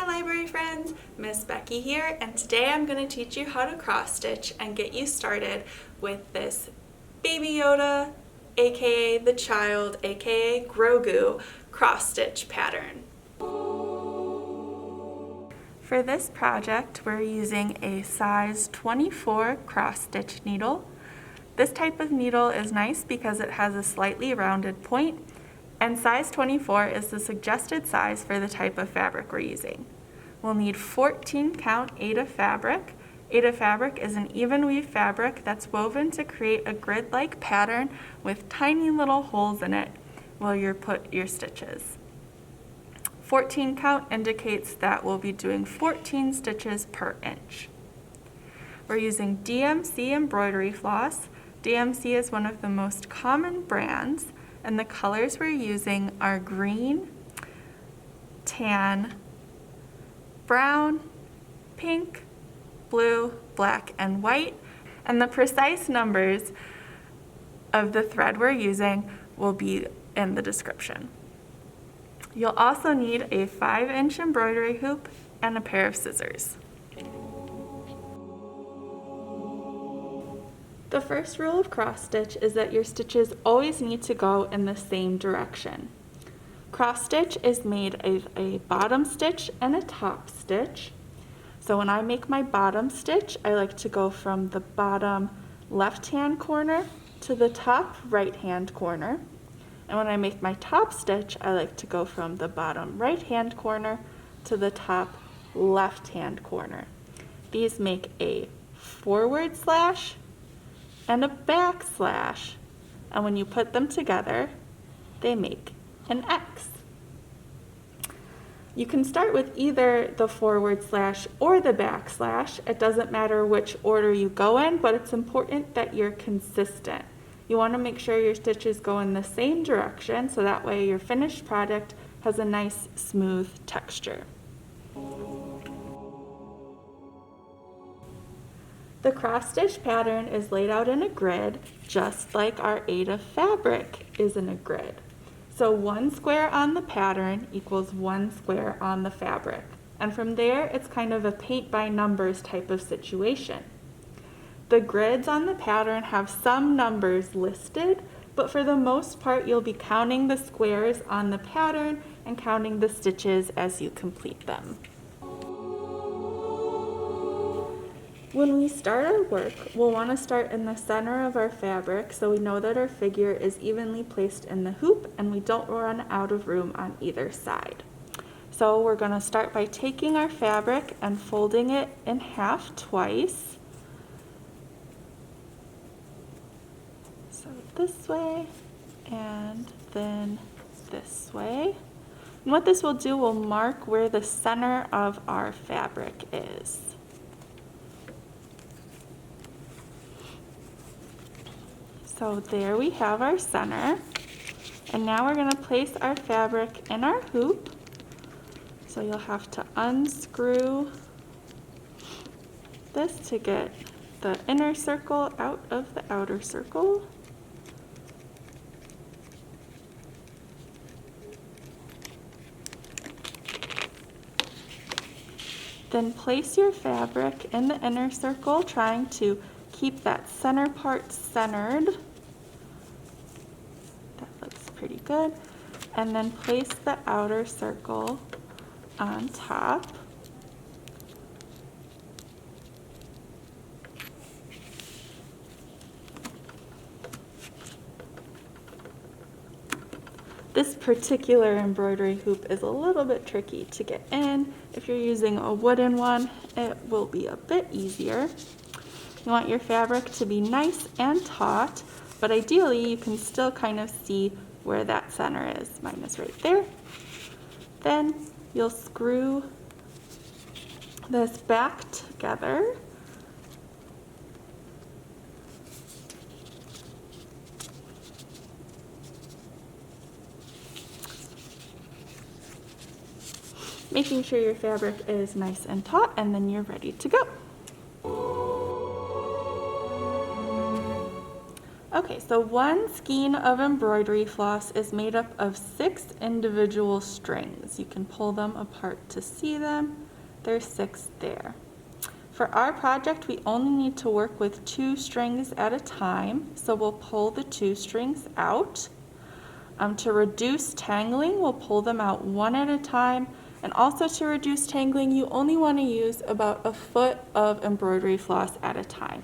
Hi library friends, Miss Becky here, and today I'm going to teach you how to cross stitch and get you started with this Baby Yoda, aka the child, aka Grogu, cross stitch pattern. For this project, we're using a size 24 cross stitch needle. This type of needle is nice because it has a slightly rounded point, and size 24 is the suggested size for the type of fabric we're using. We'll need 14 count Aida fabric. Aida fabric is an even weave fabric that's woven to create a grid-like pattern with tiny little holes in it where you put your stitches. 14 count indicates that we'll be doing 14 stitches per inch. We're using DMC embroidery floss. DMC is one of the most common brands, and the colors we're using are green, tan, brown, pink, blue, black, and white. And the precise numbers of the thread we're using will be in the description. You'll also need a 5-inch embroidery hoop and a pair of scissors. The first rule of cross stitch is that your stitches always need to go in the same direction. Cross stitch is made of a bottom stitch and a top stitch. So when I make my bottom stitch, I like to go from the bottom left-hand corner to the top right-hand corner. And when I make my top stitch, I like to go from the bottom right-hand corner to the top left-hand corner. These make a forward slash and a back slash, and when you put them together, they make an X. You can start with either the forward slash or the back slash. It doesn't matter which order you go in, but it's important that you're consistent. You want to make sure your stitches go in the same direction so that way your finished product has a nice smooth texture. The cross stitch pattern is laid out in a grid just like our Aida fabric is in a grid. So 1 square on the pattern equals 1 square on the fabric. And from there, it's kind of a paint by numbers type of situation. The grids on the pattern have some numbers listed, but for the most part, you'll be counting the squares on the pattern and counting the stitches as you complete them. When we start our work, we'll want to start in the center of our fabric so we know that our figure is evenly placed in the hoop and we don't run out of room on either side. So we're going to start by taking our fabric and folding it in half twice. So this way and then this way. And what this will do will mark where the center of our fabric is. So there we have our center, and now we're going to place our fabric in our hoop. So you'll have to unscrew this to get the inner circle out of the outer circle. Then place your fabric in the inner circle, trying to keep that center part centered. That looks pretty good. And then place the outer circle on top. This particular embroidery hoop is a little bit tricky to get in. If you're using a wooden one, it will be a bit easier. You want your fabric to be nice and taut, but ideally you can still kind of see where that center is. Mine is right there. Then you'll screw this back together. Making sure your fabric is nice and taut, and then you're ready to go. Okay, Okay, so one skein of embroidery floss is made up of 6 individual strings. You can pull them apart to see them. There's 6 there. For our project, we only need to work with 2 strings at a time, so we'll pull the 2 strings out. To reduce tangling, we'll pull them out 1 at a time, and also to reduce tangling, you only want to use about a foot of embroidery floss at a time.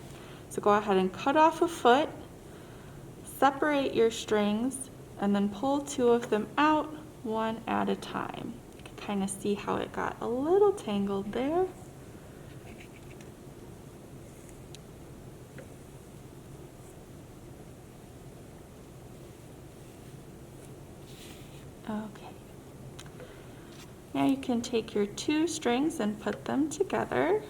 So go ahead and cut off a foot, separate your strings, and then pull 2 of them out 1 at a time. You can kind of see how it got a little tangled there. Okay. Now you can take your 2 strings and put them together.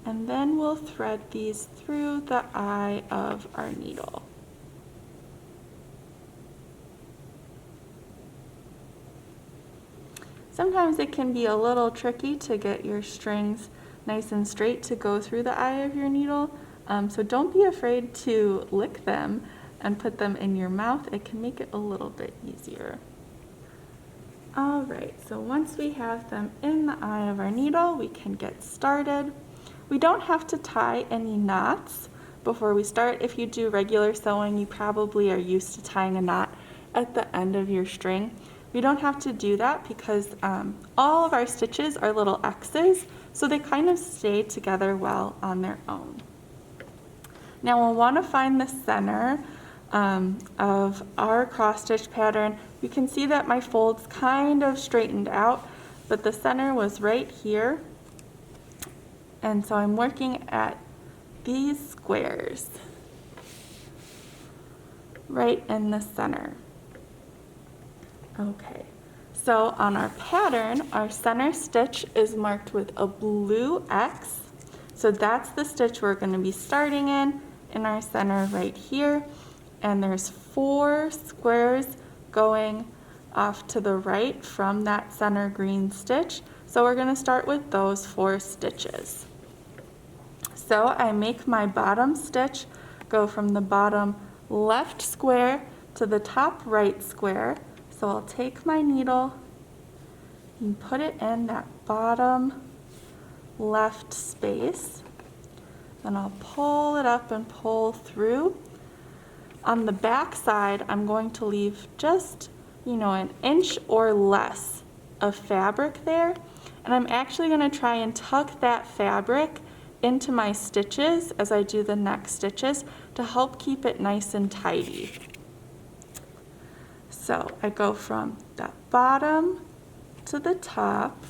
And then we'll thread these through the eye of our needle. Sometimes it can be a little tricky to get your strings nice and straight to go through the eye of your needle, so don't be afraid to lick them and put them in your mouth. It can make it a little bit easier. Alright, so once we have them in the eye of our needle, we can get started. We don't have to tie any knots before we start. If you do regular sewing, you probably are used to tying a knot at the end of your string. We don't have to do that because all of our stitches are little X's, so they kind of stay together well on their own. Now we'll want to find the center of our cross stitch pattern. You can see that my folds kind of straightened out, but the center was right here. And so I'm working at these squares right in the center. Okay, so on our pattern, our center stitch is marked with a blue X. So that's the stitch we're going to be starting in our center right here. And there's 4 squares going off to the right from that center green stitch. So we're going to start with those 4 stitches. So I make my bottom stitch go from the bottom left square to the top right square. So I'll take my needle and put it in that bottom left space. Then I'll pull it up and pull through. On the back side, I'm going to leave just, an inch or less of fabric there. And I'm actually going to try and tuck that fabric into my stitches as I do the next stitches to help keep it nice and tidy. So I go from the bottom to the top.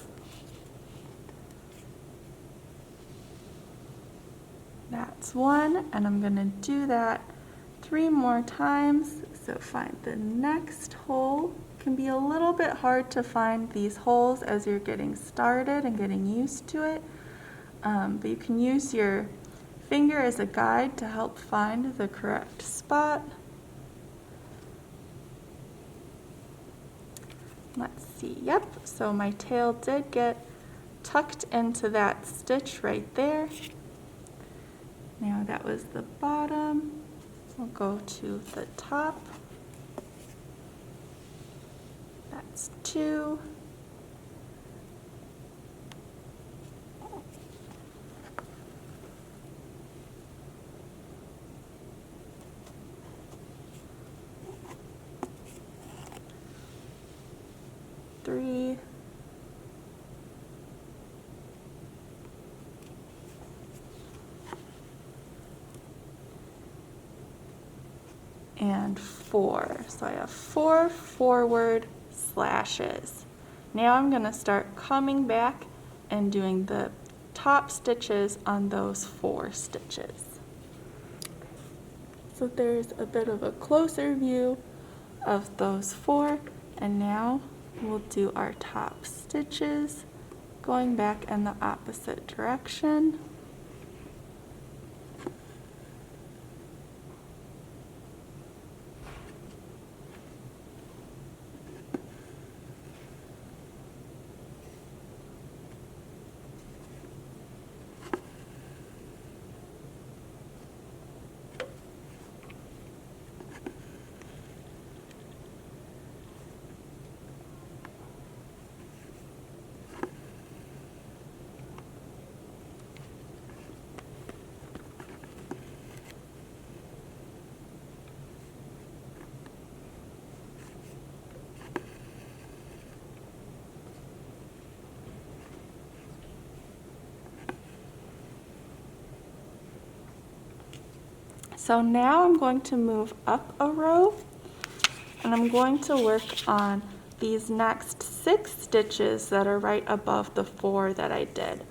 That's 1, and I'm going to do that 3 more times. So find the next hole. It can be a little bit hard to find these holes as you're getting started and getting used to it, but you can use your finger as a guide to help find the correct spot. Let's see, yep, so my tail did get tucked into that stitch right there. Now that was the bottom. We'll go to the top. That's 2. Three. And 4. So I have 4 forward slashes. Now I'm going to start coming back and doing the top stitches on those 4 stitches. So there's a bit of a closer view of those 4, and now we'll do our top stitches going back in the opposite direction. So now I'm going to move up a row, and I'm going to work on these next 6 stitches that are right above the 4 that I did.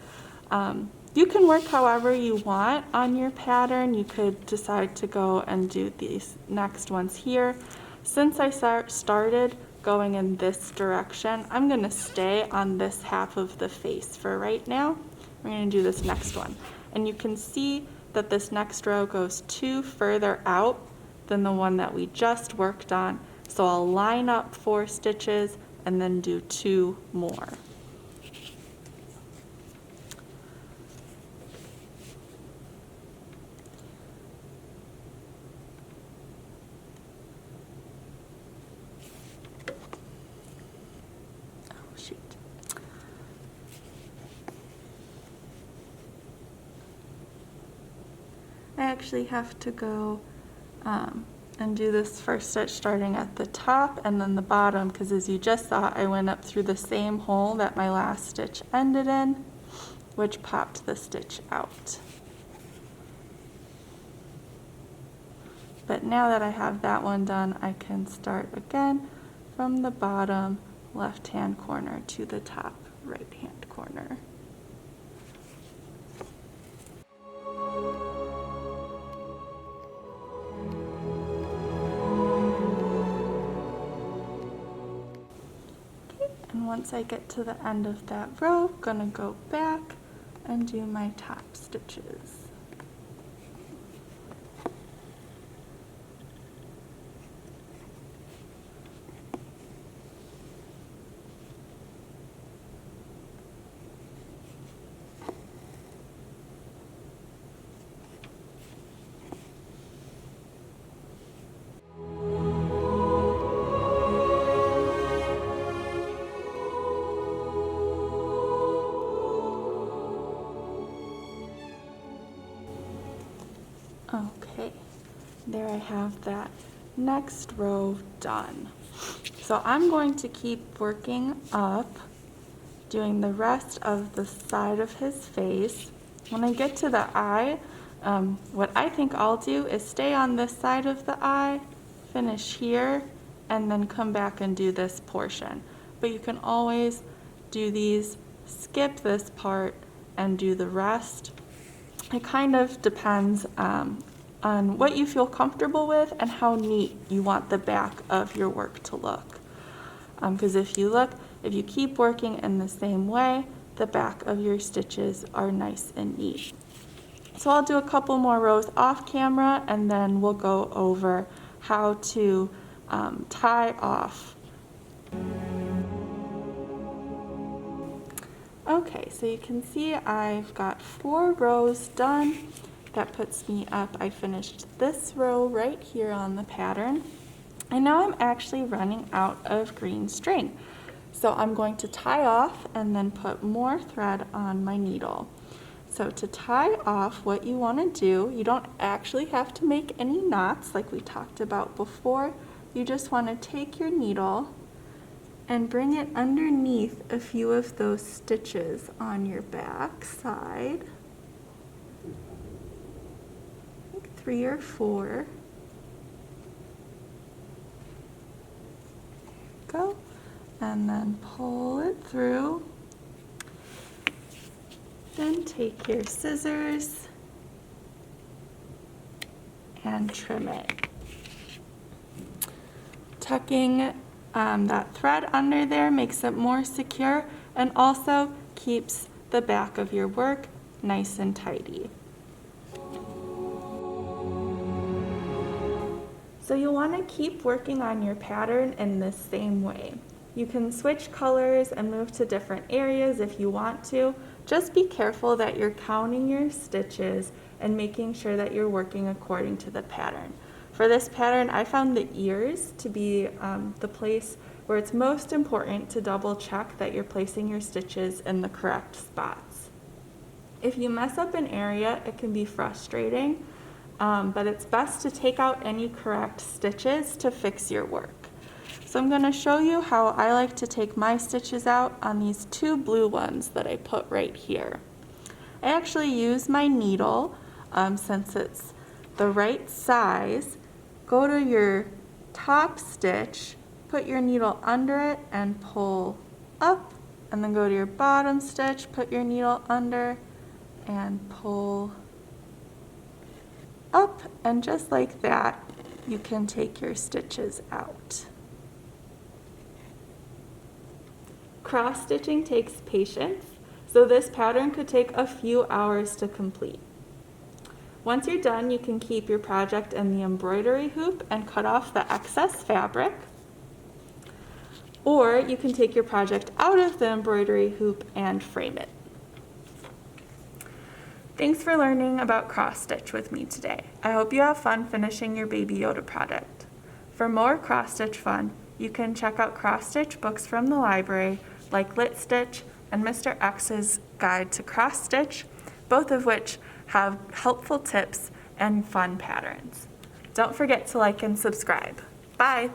You can work however you want on your pattern. You could decide to go and do these next ones here. Since I started going in this direction, I'm going to stay on this half of the face for right now. We're going to do this next one. And you can see that this next row goes 2 further out than the one that we just worked on. So I'll line up 4 stitches and then do 2 more. I actually have to go and do this first stitch starting at the top and then the bottom, because as you just saw, I went up through the same hole that my last stitch ended in, which popped the stitch out. But now that I have that one done, I can start again from the bottom left-hand corner to the top right-hand corner. And once I get to the end of that row, I'm gonna go back and do my top stitches. Okay, there I have that next row done. So I'm going to keep working up, doing the rest of the side of his face. When I get to the eye, what I think I'll do is stay on this side of the eye, finish here, and then come back and do this portion. But you can always do these, skip this part, and do the rest. It kind of depends on what you feel comfortable with and how neat you want the back of your work to look. Because if you keep working in the same way, the back of your stitches are nice and neat. So I'll do a couple more rows off camera, and then we'll go over how to tie off. Okay, so you can see I've got 4 rows done. That puts me up. I finished this row right here on the pattern. And now I'm actually running out of green string. So I'm going to tie off and then put more thread on my needle. So to tie off, what you want to do, you don't actually have to make any knots like we talked about before. You just want to take your needle and bring it underneath a few of those stitches on your back side. Like 3 or 4. Go. And then pull it through. Then take your scissors and trim it. Tucking that thread under there makes it more secure and also keeps the back of your work nice and tidy. So you'll want to keep working on your pattern in the same way. You can switch colors and move to different areas if you want to. Just be careful that you're counting your stitches and making sure that you're working according to the pattern. For this pattern, I found the ears to be the place where it's most important to double check that you're placing your stitches in the correct spots. If you mess up an area, it can be frustrating, but it's best to take out any correct stitches to fix your work. So I'm going to show you how I like to take my stitches out on these 2 blue ones that I put right here. I actually use my needle since it's the right size, go to your top stitch, put your needle under it and pull up, and then go to your bottom stitch, put your needle under and pull up, and just like that, you can take your stitches out. Cross stitching takes patience, so this pattern could take a few hours to complete. Once you're done, you can keep your project in the embroidery hoop and cut off the excess fabric, or you can take your project out of the embroidery hoop and frame it. Thanks for learning about cross stitch with me today. I hope you have fun finishing your Baby Yoda project. For more cross stitch fun, you can check out cross stitch books from the library like Lit Stitch and Mr. X's Guide to Cross Stitch, both of which have helpful tips and fun patterns. Don't forget to like and subscribe. Bye!